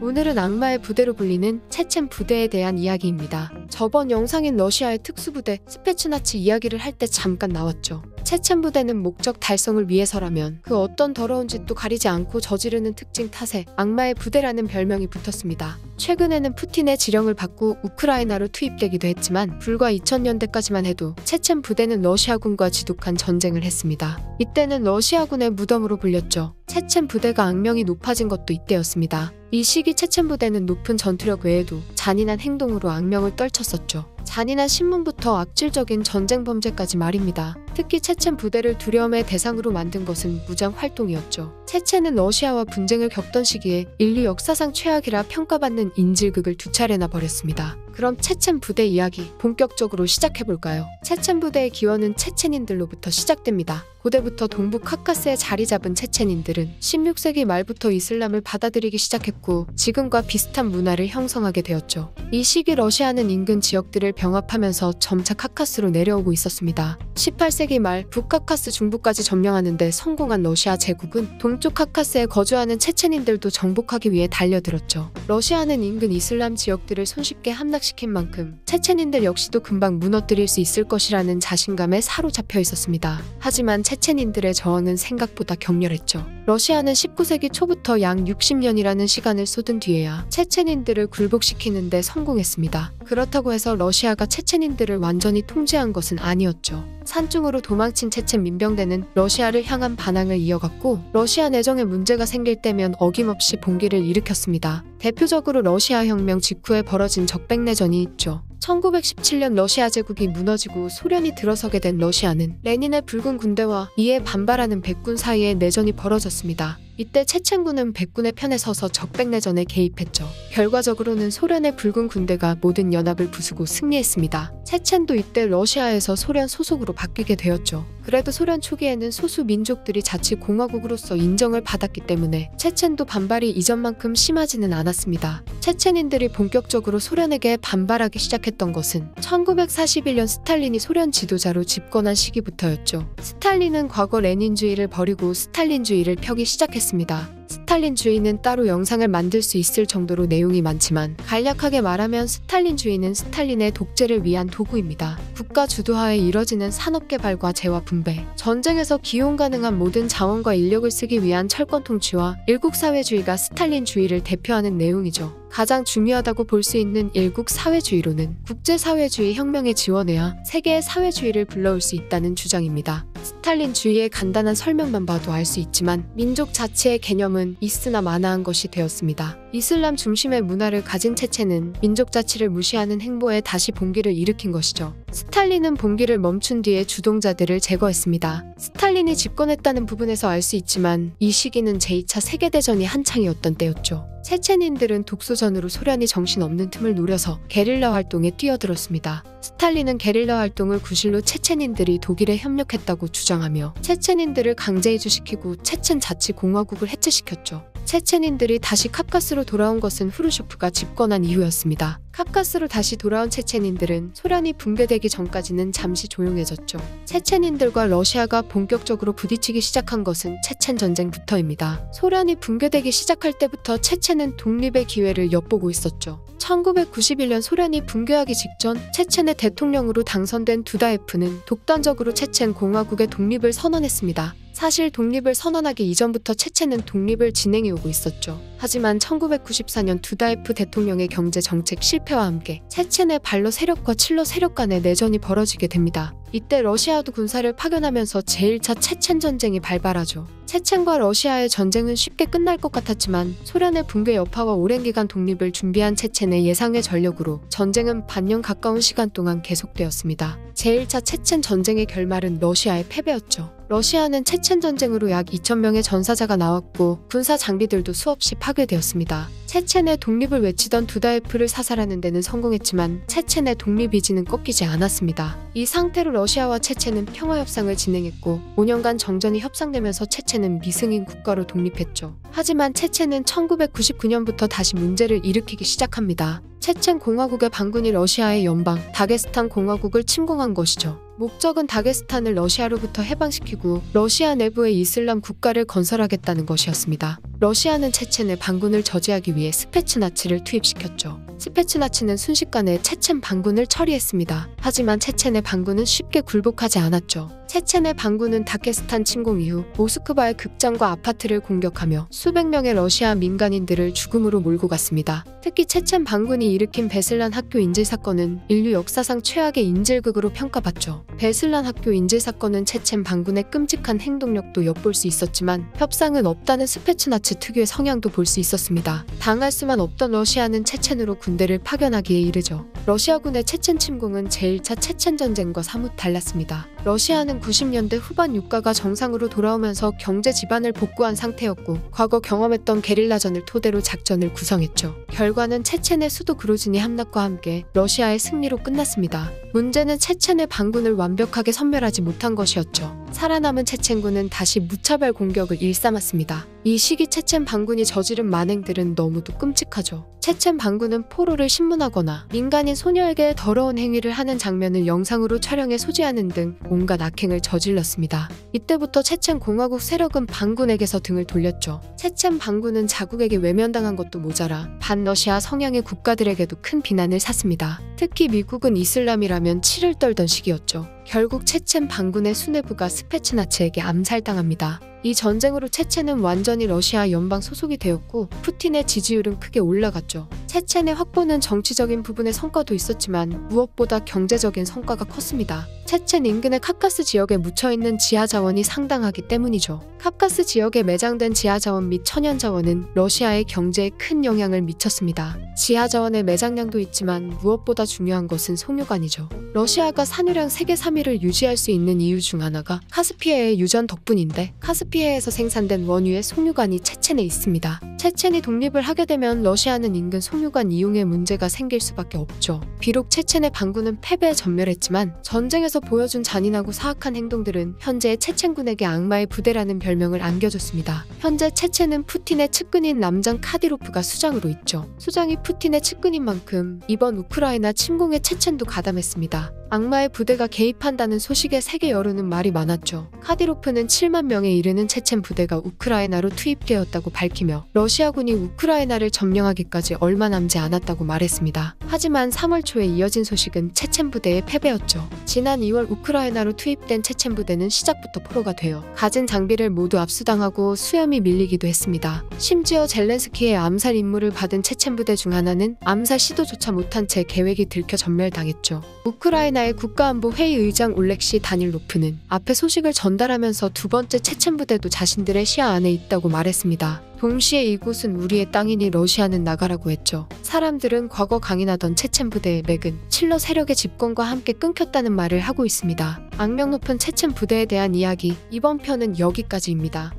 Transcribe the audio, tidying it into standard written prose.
오늘은 악마의 부대로 불리는 체첸 부대에 대한 이야기입니다. 저번 영상인 러시아의 특수부대 스페츠나츠 이야기를 할 때 잠깐 나왔죠. 체첸 부대는 목적 달성을 위해서라면 그 어떤 더러운 짓도 가리지 않고 저지르는 특징 탓에 악마의 부대라는 별명이 붙었습니다. 최근에는 푸틴의 지령을 받고 우크라이나로 투입되기도 했지만 불과 2000년대까지만 해도 체첸 부대는 러시아군과 지독한 전쟁을 했습니다. 이때는 러시아군의 무덤으로 불렸죠. 체첸 부대가 악명이 높아진 것도 이때였습니다. 이 시기 체첸 부대는 높은 전투력 외에도 잔인한 행동으로 악명을 떨쳤었죠. 잔인한 신문부터 악질적인 전쟁 범죄까지 말입니다. 특히 체첸 부대를 두려움의 대상으로 만든 것은 무장 활동이었죠. 체첸은 러시아와 분쟁을 겪던 시기에 인류 역사상 최악이라 평가받는 인질극을 2차례나 벌였습니다. 그럼 체첸 부대 이야기 본격적으로 시작해볼까요? 체첸 부대의 기원은 체첸인들로부터 시작됩니다. 고대부터 동부 카카스에 자리 잡은 체첸인들은 16세기 말부터 이슬람을 받아들이기 시작했고 지금과 비슷한 문화를 형성하게 되었죠. 이 시기 러시아는 인근 지역들을 병합하면서 점차 카카스로 내려오고 있었습니다. 18세기 말 북카카스 중부까지 점령하는 데 성공한 러시아 제국은 동쪽 카카스에 거주하는 체첸인들도 정복하기 위해 달려들었죠. 러시아는 인근 이슬람 지역들을 손쉽게 함락시킨 만큼 체첸인들 역시도 금방 무너뜨릴 수 있을 것이라는 자신감에 사로잡혀 있었습니다. 하지만 체첸인들의 저항은 생각보다 격렬했죠. 러시아는 19세기 초부터 약 60년이라는 시간을 쏟은 뒤에야 체첸인들을 굴복시키는 데 성공했습니다. 그렇다고 해서 러시아가 체첸인들을 완전히 통제한 것은 아니었죠. 산중으로 도망친 체첸 민병대는 러시아를 향한 반항을 이어갔고 러시아 내정에 문제가 생길 때면 어김없이 봉기를 일으켰습니다. 대표적으로 러시아 혁명 직후에 벌어진 적백내전이 있죠. 1917년 러시아 제국이 무너지고 소련이 들어서게 된 러시아는 레닌의 붉은 군대와 이에 반발하는 백군 사이에 내전이 벌어졌습니다. 이때 체첸군은 백군의 편에 서서 적백내전에 개입했죠. 결과적으로는 소련의 붉은 군대가 모든 연합을 부수고 승리했습니다. 체첸도 이때 러시아에서 소련 소속으로 바뀌게 되었죠. 그래도 소련 초기에는 소수 민족들이 자치 공화국으로서 인정을 받았기 때문에 체첸도 반발이 이전만큼 심하지는 않았습니다. 체첸인들이 본격적으로 소련에게 반발하기 시작했던 것은 1941년 스탈린이 소련 지도자로 집권한 시기부터였죠. 스탈린은 과거 레닌주의를 버리고 스탈린주의를 펴기 시작했습니다. 스탈린주의는 따로 영상을 만들 수 있을 정도로 내용이 많지만 간략하게 말하면 스탈린주의는 스탈린의 독재를 위한 도구입니다. 국가 주도하에 이뤄지는 산업개발과 재화 분배, 전쟁에서 기용 가능한 모든 자원과 인력을 쓰기 위한 철권 통치와 일국사회주의가 스탈린주의를 대표하는 내용이죠. 가장 중요하다고 볼 수 있는 일국 사회주의로는 국제사회주의 혁명에 지원해야 세계의 사회주의를 불러올 수 있다는 주장입니다. 스탈린주의의 간단한 설명만 봐도 알 수 있지만 민족 자치의 개념은 있으나 마나한 것이 되었습니다. 이슬람 중심의 문화를 가진 체첸은 민족 자치를 무시하는 행보에 다시 봉기를 일으킨 것이죠. 스탈린은 봉기를 멈춘 뒤에 주동자들을 제거했습니다. 스탈린이 집권했다는 부분에서 알 수 있지만 이 시기는 제2차 세계대전이 한창이었던 때였죠. 체첸인들은 독소전으로 소련이 정신없는 틈을 노려서 게릴라 활동에 뛰어들었습니다. 스탈린은 게릴라 활동을 구실로 체첸인들이 독일에 협력했다고 주장하며 체첸인들을 강제 이주시키고 체첸 자치공화국을 해체시켰죠. 체첸인들이 다시 카카스로 돌아온 것은 후르쇼프가 집권한 이후였습니다. 카카스로 다시 돌아온 체첸인들은 소련이 붕괴되기 전까지는 잠시 조용해졌죠. 체첸인들과 러시아가 본격적으로 부딪히기 시작한 것은 체첸 전쟁부터입니다. 소련이 붕괴되기 시작할 때부터 체첸은 독립의 기회를 엿보고 있었죠. 1991년 소련이 붕괴하기 직전 체첸의 대통령으로 당선된 두다예프는 독단적으로 체첸 공화국의 독립을 선언했습니다. 사실 독립을 선언하기 이전부터 체첸은 독립을 진행해오고 있었죠. 하지만 1994년 두다예프 대통령의 경제 정책 실패와 함께 체첸의 발로 세력과 칠러 세력 간의 내전이 벌어지게 됩니다. 이때 러시아도 군사를 파견하면서 제1차 체첸 전쟁이 발발하죠. 체첸과 러시아의 전쟁은 쉽게 끝날 것 같았지만 소련의 붕괴 여파와 오랜 기간 독립을 준비한 체첸의 예상의 전력으로 전쟁은 반년 가까운 시간 동안 계속되었습니다. 제1차 체첸 전쟁의 결말은 러시아의 패배였죠. 러시아는 체첸 전쟁으로 약 2,000명의 전사자가 나왔고 군사 장비들도 수없이 파괴되었습니다. 체첸의 독립을 외치던 두다예프를 사살하는 데는 성공했지만 체첸의 독립 의지는 꺾이지 않았습니다. 이 상태로 러시아와 체첸은 평화협상을 진행했고 5년간 정전이 협상되면서 체첸은 미승인 국가로 독립했죠. 하지만 체첸은 1999년부터 다시 문제를 일으키기 시작합니다. 체첸 공화국의 반군이 러시아의 연방 다게스탄 공화국을 침공한 것이죠. 목적은 다게스탄을 러시아로부터 해방시키고 러시아 내부에 이슬람 국가를 건설하겠다는 것이었습니다. 러시아는 체첸의 반군을 저지하기 위해 스페츠나츠를 투입시켰죠. 스페츠나츠는 순식간에 체첸 반군을 처리했습니다. 하지만 체첸의 반군은 쉽게 굴복하지 않았죠. 체첸의 반군은 다게스탄 침공 이후 모스크바의 극장과 아파트를 공격하며 수백 명의 러시아 민간인들을 죽음으로 몰고 갔습니다. 특히 체첸 반군이 일으킨 베슬란 학교 인질 사건은 인류 역사상 최악의 인질극으로 평가받죠. 베슬란 학교 인질 사건은 체첸 반군의 끔찍한 행동력도 엿볼 수 있었지만 협상은 없다는 스페츠나츠 특유의 성향도 볼 수 있었습니다. 당할 수만 없던 러시아는 체첸으로 군대를 파견하기에 이르죠. 러시아군의 체첸 침공은 제1차 체첸 전쟁과 사뭇 달랐습니다. 러시아는 90년대 후반 유가가 정상으로 돌아오면서 경제 지반을 복구한 상태였고 과거 경험했던 게릴라전을 토대로 작전을 구성했죠. 결과는 체첸의 수도 그로진이 함락과 함께 러시아의 승리로 끝났습니다. 문제는 체첸의 반군을 완벽하게 섬멸하지 못한 것이었죠. 살아남은 체첸군은 다시 무차별 공격을 일삼았습니다. 이 시기 체첸 반군이 저지른 만행들은 너무도 끔찍하죠. 체첸 반군은 포로를 신문하거나 민간인 소녀에게 더러운 행위를 하는 장면을 영상으로 촬영해 소지하는 등 온갖 악행을 저질렀습니다. 이때부터 체첸 공화국 세력은 반군에게서 등을 돌렸죠. 체첸 반군은 자국에게 외면당한 것도 모자라 반러시아 성향의 국가들에게도 큰 비난을 샀습니다. 특히 미국은 이슬람이라면 치를 떨던 시기였죠. 결국 체첸 반군의 수뇌부가 스페츠나츠에게 암살당합니다. 이 전쟁으로 체첸은 완전히 러시아 연방 소속이 되었고 푸틴의 지지율은 크게 올라갔죠. 체첸의 확보는 정치적인 부분의 성과도 있었지만 무엇보다 경제적인 성과가 컸습니다. 체첸 인근의 카카스 지역에 묻혀있는 지하자원이 상당하기 때문이죠. 카카스 지역에 매장된 지하자원 및 천연자원은 러시아의 경제에 큰 영향을 미쳤습니다. 지하자원의 매장량도 있지만 무엇보다 중요한 것은 송유관이죠. 러시아가 산유량 세계 3위를 유지할 수 있는 이유 중 하나가 카스피해의 유전 덕분인데 카스피해에서 생산된 원유의 송유관이 체첸에 있습니다. 체첸이 독립을 하게 되면 러시아는 인근 송유관 이용에 문제가 생길 수밖에 없죠. 비록 체첸의 반군은 패배에 전멸했지만 전쟁에서 보여준 잔인하고 사악한 행동들은 현재의 체첸군에게 악마의 부대라는 별명을 안겨줬습니다. 현재 체첸은 푸틴의 측근인 남장 카디로프가 수장으로 있죠. 수장이 푸틴의 측근인 만큼 이번 우크라이나 침공에 체첸도 가담했습니다. 악마의 부대가 개입한다는 소식에 세계 여론은 말이 많았죠. 카디로프는 7만 명에 이르는 체첸 부대가 우크라이나로 투입되었다고 밝히며 러시아군이 우크라이나를 점령하기까지 얼마 남지 않았다고 말했습니다. 하지만 3월 초에 이어진 소식은 체첸 부대의 패배였죠. 지난 2월 우크라이나로 투입된 체첸 부대는 시작부터 포로가 되어 가진 장비를 모두 압수당하고 수염이 밀리기도 했습니다. 심지어 젤렌스키의 암살 임무를 받은 체첸 부대 중 하나는 암살 시도조차 못한 채 계획이 들켜 전멸당했죠. 우크라이나의 국가안보회의 의장 올렉시 다닐로프는 앞에 소식을 전달하면서 두 번째 체첸 부대도 자신들의 시야 안에 있다고 말했습니다. 동시에 이곳은 우리의 땅이니 러시아는 나가라고 했죠. 사람들은 과거 강인하던 체첸 부대의 맥은 칠러 세력의 집권과 함께 끊겼다는 말을 하고 있습니다. 악명 높은 체첸 부대에 대한 이야기, 이번 편은 여기까지입니다.